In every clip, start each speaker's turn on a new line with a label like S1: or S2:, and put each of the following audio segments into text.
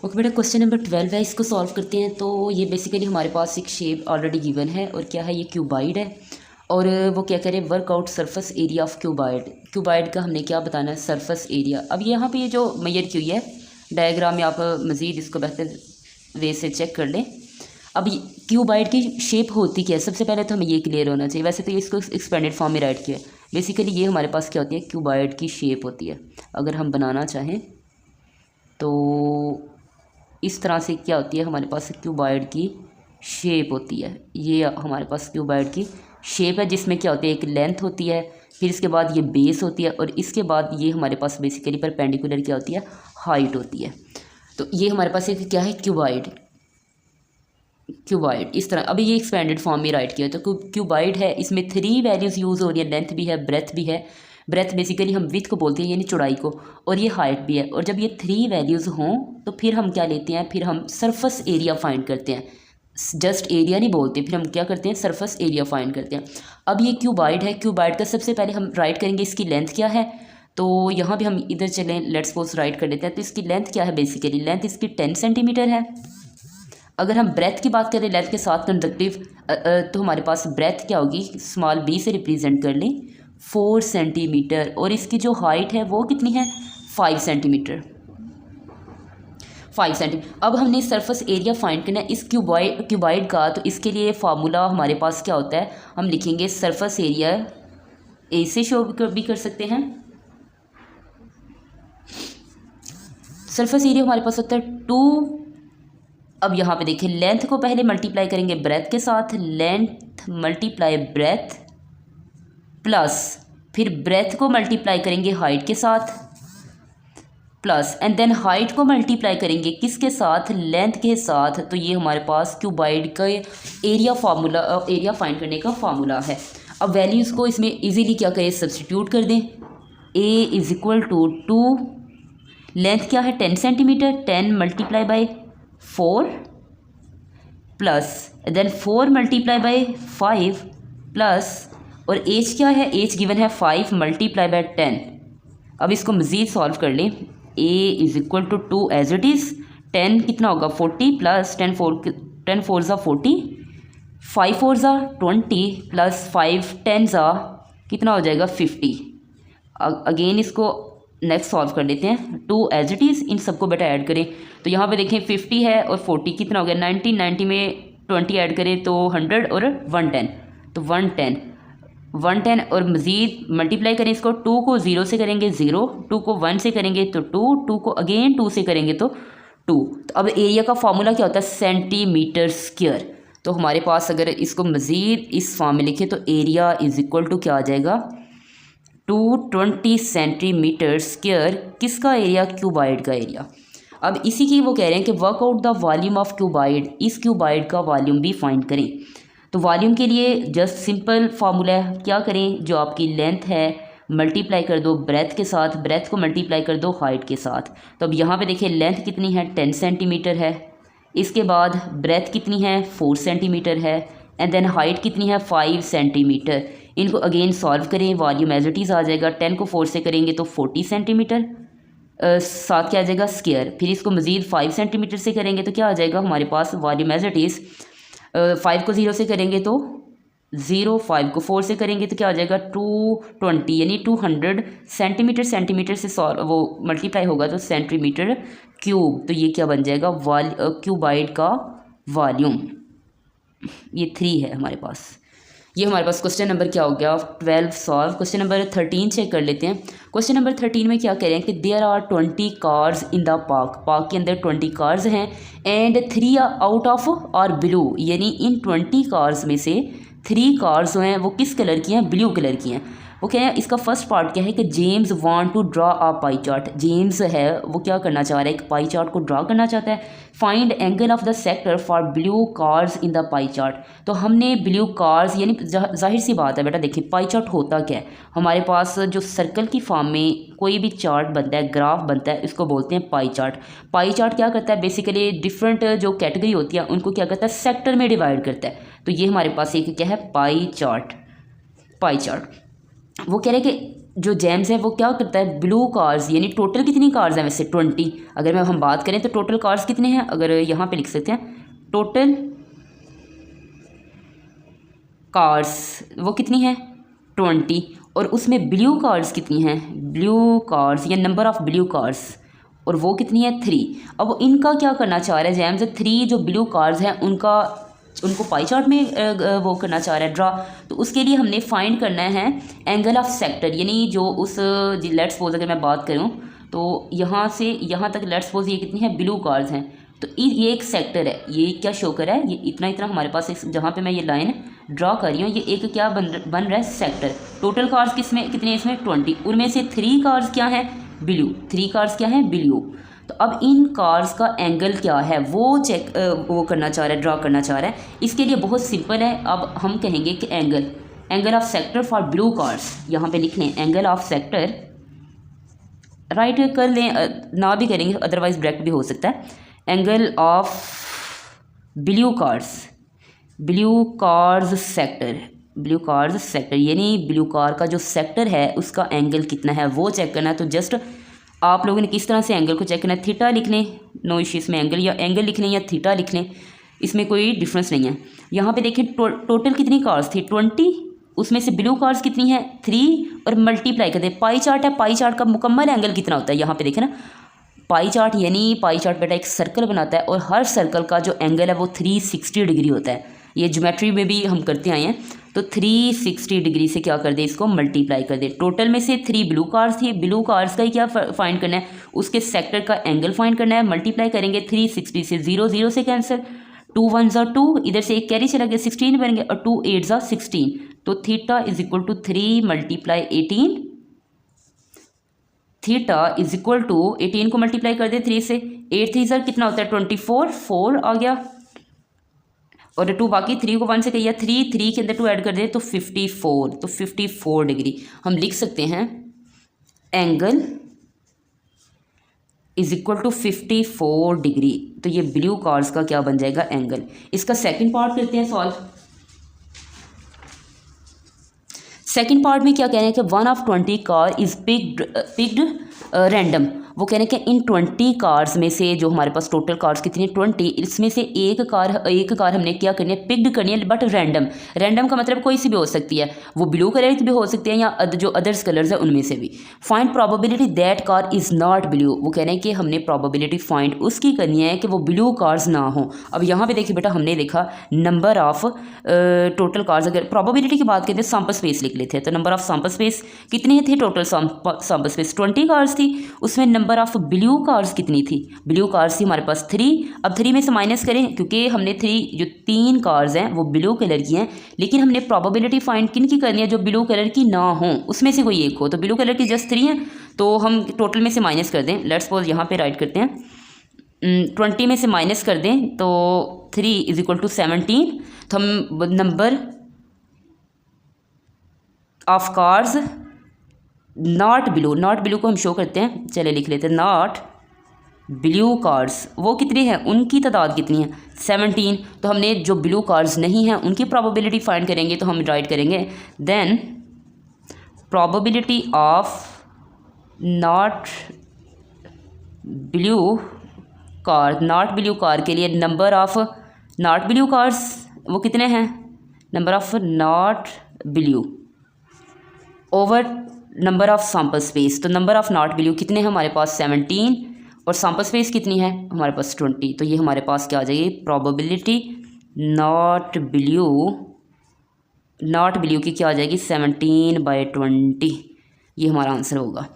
S1: Okay बेटा, question number 12 है, इसको सॉल्व करते हैं। तो ये बेसिकली हमारे पास एक शेप ऑलरेडी गिवन है और क्या है, ये क्यूबाइड है। और वो क्या कह रहे हैं, workout surface area of cuboid. Cuboid का हमने क्या बताना है, सरफेस एरिया। अब यहाँ पे ये जो मेजर की हुई है डायग्राम में, आप मज़ीद इसको बेहतर वे से चेक कर लें। अब क्यूबाइड की शेप होती क्या है, सबसे पहले तो हमें ये क्लियर होना चाहिए। वैसे तो ये इसको एक्सपेंडेड फॉर्म में राइट किया है। बेसिकली ये हमारे पास क्या होती है, क्यूबाइड की शेप होती है। अगर हम बनाना चाहें तो इस तरह से क्या होती है, हमारे पास क्यूबाइड की शेप होती है। ये हमारे पास क्यूबाइड की शेप है, जिसमें क्या होती है, एक लेंथ होती है, फिर इसके बाद ये बेस होती है, और इसके बाद ये हमारे पास बेसिकली परपेंडिकुलर क्या होती है, हाइट होती है। तो ये हमारे पास एक क्या है, क्यूबाइड इस तरह। अभी ये एक्सपेंडेड फॉर्म में राइट किया, तो क्यूबाइड है, इसमें 3 वैल्यूज़ यूज़ हो रही है, लेंथ भी है, ब्रेथ भी है। ब्रेथ बेसिकली हम विथ को बोलते हैं, यानी चौड़ाई को, और ये हाइट भी है। और जब ये 3 वैल्यूज़ हों तो फिर हम क्या लेते हैं, फिर हम सरफेस एरिया फाइंड करते हैं। जस्ट एरिया नहीं बोलते, फिर हम क्या करते हैं, सरफेस एरिया फाइंड करते हैं। अब ये क्यूबाइड है, क्यूबाइड का सबसे पहले हम राइट करेंगे इसकी लेंथ क्या है। तो यहाँ भी हम इधर चलें, लेट्स सपोज राइट कर लेते हैं। तो इसकी लेंथ क्या है, बेसिकली लेंथ इसकी 10 सेंटीमीटर है। अगर हम ब्रेथ की बात करें लेंथ के साथ कंडक्टिव, तो हमारे पास ब्रेथ क्या होगी, स्मॉल b से रिप्रेजेंट कर लें 4 सेंटीमीटर, और इसकी जो हाइट है वो कितनी है, 5 सेंटीमीटर। 5 सेंटीमीटर। अब हमने सरफेस एरिया फाइंड करना है इस क्यूबाइड का। तो इसके लिए फार्मूला हमारे पास क्या होता है, हम लिखेंगे सरफेस एरिया, ए से शो भी कर सकते हैं। सरफेस एरिया हमारे पास होता है 2। अब यहाँ पे देखिए, लेंथ को पहले मल्टीप्लाई करेंगे ब्रेथ के साथ, लेंथ मल्टीप्लाई ब्रेथ, प्लस फिर ब्रेथ को मल्टीप्लाई करेंगे हाइट के साथ, प्लस एंड देन हाइट को मल्टीप्लाई करेंगे किसके साथ, लेंथ के साथ। तो ये हमारे पास क्यूबाइड का एरिया फार्मूला, एरिया फाइंड करने का फार्मूला है। अब वैल्यूज़ को इसमें इजीली क्या करें, सब्सटीट्यूट कर दें। A is equal to 2, length क्या है 10 centimetre, 10 multiply by 4 plus then 4 multiply by 5 plus, और एज क्या है, एज गिवन है 5 मल्टीप्लाई बाई 10। अब इसको मज़ीद सॉल्व कर लें। A is equal to 2 as it is, 10 कितना होगा 40 प्लस 10 4 ज़ा 40, 5 4 ज़ा 20 प्लस 5 10 ज़ा कितना हो जाएगा 50। अगेन इसको नेक्स्ट सॉल्व कर लेते हैं। 2 एज इट इज़, इन सबको बेटा ऐड करें। तो यहाँ पे देखें 50 है और 40 कितना हो गया 90, 90 में 20 ऐड करें तो 100 और 110, तो 110 और मज़ीद मल्टीप्लाई करें इसको। 2 को 0 से करेंगे 0, 2 को 1 से करेंगे तो 2, 2 को अगेन 2 से करेंगे तो 2। तो अब एरिया का फार्मूला क्या होता है, सेंटीमीटर स्क्वायर। तो हमारे पास अगर इसको मज़ीद इस फॉर्म में लिखें तो एरिया इज़ इक्वल टू क्या आ जाएगा, 220 सेंटीमीटर स्क्वायर। किसका एरिया, क्यूबाइड का एरिया। अब इसी की वो कह रहे हैं कि workout the volume of cuboid, इस क्यूबाइड का वॉल्यूम भी फाइंड करें। तो वॉल्यूम के लिए जस्ट सिंपल फार्मूला है, क्या करें, जो आपकी लेंथ है मल्टीप्लाई कर दो ब्रेथ के साथ, ब्रेथ को मल्टीप्लाई कर दो हाइट के साथ। तो अब यहाँ पे देखिए लेंथ कितनी है 10 सेंटीमीटर है, इसके बाद ब्रेथ कितनी है 4 सेंटीमीटर है, एंड देन हाइट कितनी है 5 सेंटीमीटर। इनको अगेन सॉल्व करें, वॉल्यूम एज इट इज़ आ जाएगा। 10 को 4 से करेंगे तो 40 सेंटीमीटर, साथ क्या आ जाएगा स्क्वायर। फिर इसको मज़ीद 5 सेंटीमीटर से करेंगे तो क्या आ जाएगा हमारे पास, वॉल्यूम एज इट इज़। 5 को 0 से करेंगे तो 0, 5 को 4 से करेंगे तो क्या आ जाएगा 220, यानी 200 सेंटीमीटर। सेंटीमीटर से वो मल्टीप्लाई होगा तो सेंटीमीटर क्यूब। तो ये क्या बन जाएगा, क्यूबाइड का वॉल्यूम। ये 3 है हमारे पास। ये हमारे पास क्वेश्चन नंबर क्या हो गया 12 सॉल्व। क्वेश्चन नंबर 13 चेक कर लेते हैं। क्वेश्चन नंबर 13 में क्या कह रहे हैं कि there are 20 cars in the park, park के अंदर 20 कार्स हैं, and 3 out of are blue, यानी इन 20 कार्स में से 3 कार्स जो हैं वो किस कलर की हैं, ब्लू कलर की हैं। वो क्या है, इसका फर्स्ट पार्ट क्या है कि James want to draw a pie chart. James है वो क्या करना चाह रहा है, एक पाई चार्ट को ड्रा करना चाहता है। Find angle of the sector for blue cars in the pie chart. तो हमने ब्लू कार्स, यानी जाहिर सी बात है बेटा, देखिए पाई चार्ट होता क्या है, हमारे पास जो सर्कल की फॉर्म में कोई भी चार्ट बनता है, ग्राफ बनता है, इसको बोलते हैं पाई चार्ट। पाई चार्ट क्या करता है, बेसिकली डिफरेंट जो कैटेगरी होती है उनको क्या करता है, सेक्टर में डिवाइड करता है। तो ये हमारे पास एक क्या है, पाई चार्ट। वो कह रहे हैं कि जो जेम्स है वो क्या करता है, ब्लू कार्स, यानी टोटल कितनी कार्स हैं वैसे 20। अगर हम बात करें तो टोटल कार्स कितने हैं, अगर यहाँ पे लिख सकते हैं टोटल कार्स वो कितनी है 20, और उसमें ब्लू कार्स कितनी हैं, ब्लू कार्स या नंबर ऑफ़ ब्लू कार्स, और वो कितनी है 3। अब इनका क्या करना चाह रहा है जेम्स, 3 जो ब्लू कार्स हैं उनको पाई चार्ट में वो करना चाह रहा है ड्रा। तो उसके लिए हमने फाइंड करना है एंगल ऑफ सेक्टर, यानी जो उस लेट्स सपोज अगर मैं बात करूं तो यहाँ से यहाँ तक लेट्स सपोज ये कितनी है ब्लू कार्स हैं, तो ये एक सेक्टर है, ये क्या शो कर रहा है, ये इतना हमारे पास जहाँ पे मैं ये लाइन ड्रा कर रही हूँ ये एक क्या बन रहा है सेक्टर। टोटल कार्स किसमें कितने इसमें 20, उनमें से 3 कार्स क्या हैं ब्लू, 3 कार्स क्या हैं ब्लू। तो अब इन कार्स का एंगल क्या है वो वो करना चाह रहा है, ड्रा करना चाह रहा है। इसके लिए बहुत सिंपल है, अब हम कहेंगे कि angle of sector for blue cars, यहाँ पे लिख लें एंगल ऑफ सेक्टर, राइट कर लें, ना भी करेंगे अदरवाइज ब्रैकेट भी हो सकता है, angle of blue cars sector, यानी ब्लू कार का जो सेक्टर है उसका एंगल कितना है वो चेक करना है। तो जस्ट आप लोगों ने किस तरह से एंगल को चेक करना है, थीटा लिख लें, नो इश्यूज़ में एंगल लिख लें या थीटा लिख लें, इसमें कोई डिफरेंस नहीं है। यहाँ पे देखें टोटल कितनी कार्स थी 20, उसमें से ब्लू कार्स कितनी है 3, और मल्टीप्लाई कर दें, पाई चार्ट है, पाई चार्ट का मुकम्मल एंगल कितना होता है यहाँ पे देखें ना, पाई चार्ट यानी पाई चार्ट बेटा एक सर्कल बनाता है और हर सर्कल का जो एंगल है वो 360 डिग्री होता है। ये ज्योमेट्री में भी हम करते आए हैं। तो 360 डिग्री से क्या कर दे, इसको मल्टीप्लाई कर दे। टोटल में से 3 ब्लू कार्स थी, ब्लू कार्स का ही क्या फाइंड करना है, उसके सेक्टर का एंगल फाइंड करना है। मल्टीप्लाई करेंगे 360 से, 0 0 से कैंसिल, 2 1 2, इधर से एक कैरी चला गया 16 बनेंगे, और 2 8 16, तो theta is equal to 3 multiply 18, theta is equal to 18 को मल्टीप्लाई कर दे 3 से, 8 3 कितना होता है 24, 4 आ गया, और 2 बाकी 3 को 1 से कहिए 3 के अंदर 2 ऐड कर दे तो 54, तो 54 डिग्री हम लिख सकते हैं angle is equal to 54 degree. तो ये ब्लू कार्स का क्या बन जाएगा एंगल। इसका सेकंड पार्ट करते हैं सॉल्व। सेकंड पार्ट में क्या कह रहे हैं कि 1 of 20 car is picked random. वो कह रहे हैं कि इन 20 कार्स में से जो हमारे पास टोटल कार्स कितनी 20, इसमें से एक कार हमने क्या करनी है पिक्ड करनी है, बट रैंडम का मतलब कोई सी भी हो सकती है, वो ब्लू कलर की भी हो सकती है या जो अदर्स कलर्स है उनमें से भी। Find probability that car is not blue. वो कह रहे हैं कि हमने प्रोबेबिलिटी फाइंड उसकी करनी है कि वो ब्लू कार्स ना हो। अब यहाँ पे देखिए बेटा हमने देखा नंबर ऑफ टोटल कार्स, अगर प्रोबेबिलिटी की बात करते हैं सैंपल स्पेस लिख लेते हैं, तो नंबर ऑफ सैंपल स्पेस कितने थे, टोटल सैंपल स्पेस 20 कार्स थी, उसमें नंबर ऑफ ब्लू कार्स कितनी थी, ब्लू कार्स थी हमारे पास 3। अब 3 में से माइनस करें क्योंकि हमने 3 कार्स हैं वो ब्लू कलर की हैं, लेकिन हमने प्रोबेबिलिटी फाइंड किन की करनी है, जो ब्लू कलर की ना हो उसमें से कोई एक हो। तो ब्लू कलर की जस्ट 3 हैं, तो हम टोटल में से माइनस कर दें। लेट्स सपोज यहाँ पे राइट करते हैं 20 में से माइनस कर दें तो 3 इज इक्वल टू 17। तो हम number of cars not blue को हम शो करते हैं, चले लिख लेते हैं नॉट ब्लू कार्स वो कितने हैं, उनकी तादाद कितनी है 17। तो हमने जो ब्लू कार्स नहीं हैं उनकी प्रोबेबिलिटी फाइंड करेंगे, तो हम राइट करेंगे then probability of not blue car के लिए number of not blue cars वो कितने हैं, number of not blue over number of sample space. तो नंबर ऑफ नॉट ब्लू कितने हैं हमारे पास 17, और सैंपल स्पेस कितनी है हमारे पास 20। तो ये हमारे पास क्या आ जाएगी प्रोबेबिलिटी नॉट ब्लू की क्या आ जाएगी 17/20। ये हमारा आंसर होगा।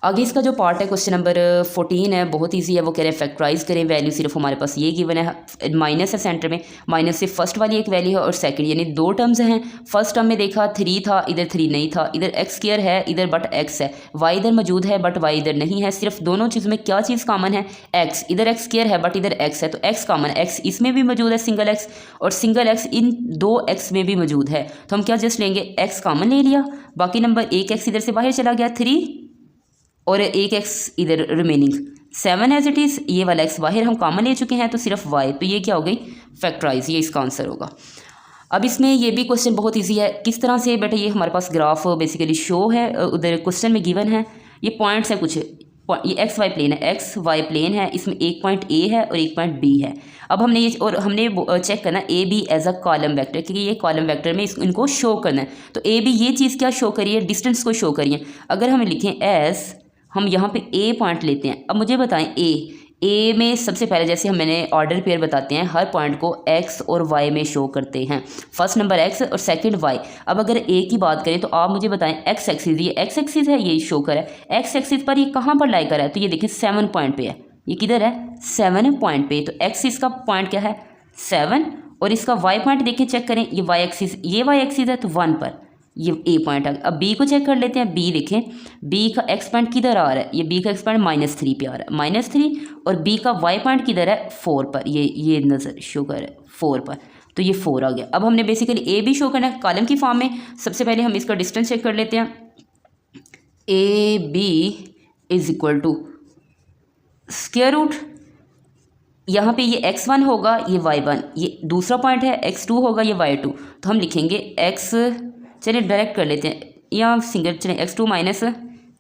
S1: आगे इसका जो पार्ट है क्वेश्चन नंबर 14 है, बहुत इजी है। वो कह रहे हैं फैक्टराइज करें, वैल्यू सिर्फ हमारे पास ये गिवन है, माइनस है सेंटर में, माइनस से फर्स्ट वाली एक वैल्यू है और सेकंड, यानी 2 टर्म्स हैं। फर्स्ट टर्म में देखा 3 था, इधर 3 नहीं था, इधर एक्स स्क्वायर है इधर बट एक्स है, वाई इधर मौजूद है बट वाई इधर नहीं है। सिर्फ दोनों चीज़ में क्या चीज़ कॉमन है, एक्स, इधर एक्स स्क्वायर है बट इधर एक्स है, तो एक्स कॉमन, एक्स इसमें भी मौजूद है सिंगल एक्स, और सिंगल एक्स इन 2 एक्स में भी मौजूद है। तो हम क्या जस्ट लेंगे एक्स कॉमन ले लिया, बाकी नंबर एक एक्स इधर से बाहर चला गया 3, और एक एक्स इधर रिमेनिंग 7 एज इट इज़, ये वाला एक्स बाहर हम कॉमन ले चुके हैं तो सिर्फ वाई, तो ये क्या हो गई फैक्टराइज, ये इसका आंसर होगा। अब इसमें ये भी क्वेश्चन बहुत इजी है, किस तरह से बेटा ये हमारे पास ग्राफ बेसिकली शो है, उधर क्वेश्चन में गिवन है, ये पॉइंट्स है कुछ, ये एक्स वाई प्लेन है, एक्स वाई प्लेन है, इसमें एक पॉइंट ए है और एक पॉइंट बी है। अब हमने ये और हमने चेक करना A B as a column vector, क्योंकि ये कॉलम वेक्टर में इनको शो करना है। तो ए बी ये चीज़ क्या शो करिए, डिस्टेंस को शो करिए। अगर हम लिखें एस, हम यहाँ पे ए पॉइंट लेते हैं। अब मुझे बताएं ए में सबसे पहले जैसे हम मैंने ऑर्डर पेयर बताते हैं, हर पॉइंट को एक्स और वाई में शो करते हैं, फर्स्ट नंबर एक्स और सेकंड वाई। अब अगर ए की बात करें तो आप मुझे बताएं एक्स एक्सिस, ये एक्स एक्सिस है, ये शो कर है एक्स एक्सिस पर, ये कहाँ पर लाई कर है, तो ये देखिए 7 पॉइंट पे है, ये किधर है 7 पॉइंट पे। तो एक्सिस का पॉइंट क्या है 7, और इसका वाई पॉइंट देखिए चेक करें, ये वाई एक्सिस, ये वाई एक्सिस है तो 1 पर, ये ए पॉइंट आ गया। अब बी को चेक कर लेते हैं, बी देखें, बी का एक्स पॉइंट किधर आ रहा है, ये बी का एक्स पॉइंट -3 पे आ रहा है, -3, और बी का वाई पॉइंट किधर है 4 पर, ये नज़र शो कर है 4 पर, तो ये 4 आ गया। अब हमने बेसिकली ए बी शो करना है कॉलम की फॉर्म में। सबसे पहले हम इसका डिस्टेंस चेक कर लेते हैं, A B is equal to square root, यहाँ पे ये x1 होगा, ये y1, ये दूसरा पॉइंट है, x2 होगा, ये y2। तो हम लिखेंगे x, चलिए डायरेक्ट कर लेते हैं, या सिंगल चलिए x2 माइनस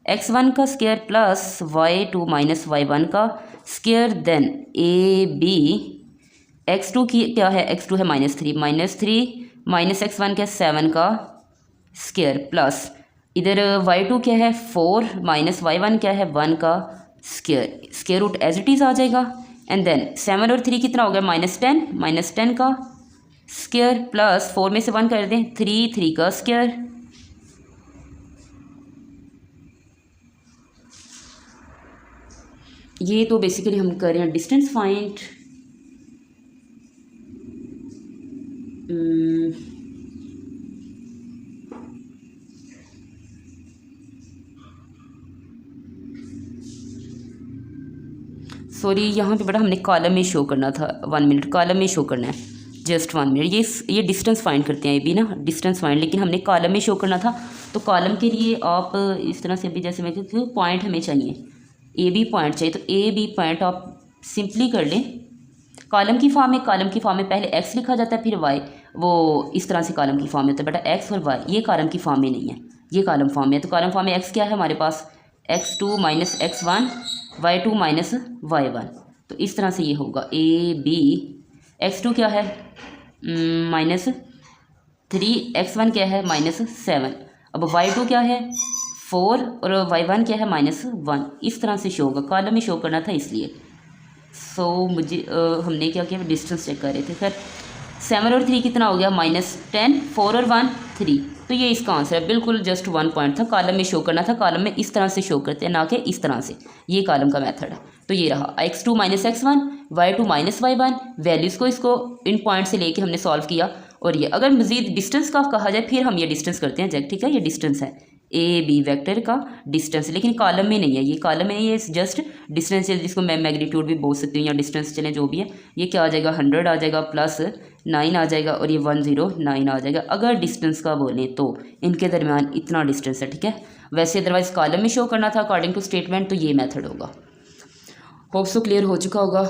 S1: x1 का square plus y2 minus y1 का square, then A B, x2 की क्या है, x2 है -3 माइनस x1 क्या 7 का स्क्वायर, प्लस इधर y2 क्या है 4 माइनस y1 क्या है 1 का square, square root as it is आ जाएगा। एंड देन 7 और 3 कितना हो गया -10 का स्क्वायर, प्लस 4 में से 1 कर दें 3 का स्क्वायर, ये तो बेसिकली हम कर रहे हैं डिस्टेंस फाइंड। सॉरी यहाँ पे बेटा हमने कॉलम में शो करना था, 1 मिनट, कॉलम में शो करना है, जस्ट 1 मिनट। ये डिस्टेंस फाइंड करते हैं, ये भी ना डिस्टेंस फाइंड, लेकिन हमने कॉलम में शो करना था। तो कॉलम के लिए आप इस तरह से भी, जैसे मैं कहती हूँ पॉइंट हमें चाहिए, ए बी पॉइंट चाहिए, तो ए बी पॉइंट आप सिंपली कर लें कॉलम की फॉर्म में। कॉलम की फॉर्म में पहले एक्स लिखा जाता है फिर वाई, वो इस तरह से कॉलम की फॉर्म में होता है बेटा, एक्स और वाई। ये कॉलम की फॉर्म में नहीं है, ये कॉलम फॉर्म में है। तो कॉलम फॉर्म में एक्स क्या है हमारे पास, x2 minus x1, y2 minus y1। तो इस तरह से ये होगा ए बी, x2 क्या है -3, x1 क्या है -7, अब y2 क्या है 4 और y1 क्या है -1। इस तरह से शो होगा, कॉलम में शो करना था इसलिए। सो मुझे हमने क्या किया, डिस्टेंस चेक कर रहे थे। फिर 7 और 3 कितना हो गया -10, 4 और 1 3। तो ये इसका आंसर है, बिल्कुल जस्ट 1 पॉइंट था, कॉलम में शो करना था। कॉलम में इस तरह से शो करते हैं, ना कि इस तरह से। ये कॉलम का मेथड है। तो ये रहा x2 minus x1, y2 minus y1। Values को इसको इन पॉइंट से लेके हमने सॉल्व किया। और ये अगर मज़ीद डिस्टेंस का कहा जाए फिर हम ये डिस्टेंस करते हैं जब, ठीक है। ये डिस्टेंस है ए बी वेक्टर का डिस्टेंस, लेकिन कॉलम में नहीं है, ये कॉलम में ये जस्ट डिस्टेंस है, जिसको मैं मैग्नीट्यूड भी बोल सकती हूँ या डिस्टेंस चलें जो भी है। ये क्या आ जाएगा 100 आ जाएगा, प्लस 9 आ जाएगा, और ये 109 आ जाएगा अगर डिस्टेंस का बोलें तो। इनके दरमियान इतना डिस्टेंस है, ठीक है। वैसे अदरवाइज़ कॉलम में शो करना था अकॉर्डिंग टू स्टेटमेंट, तो ये मेथड होगा। होप सो क्लियर हो चुका होगा।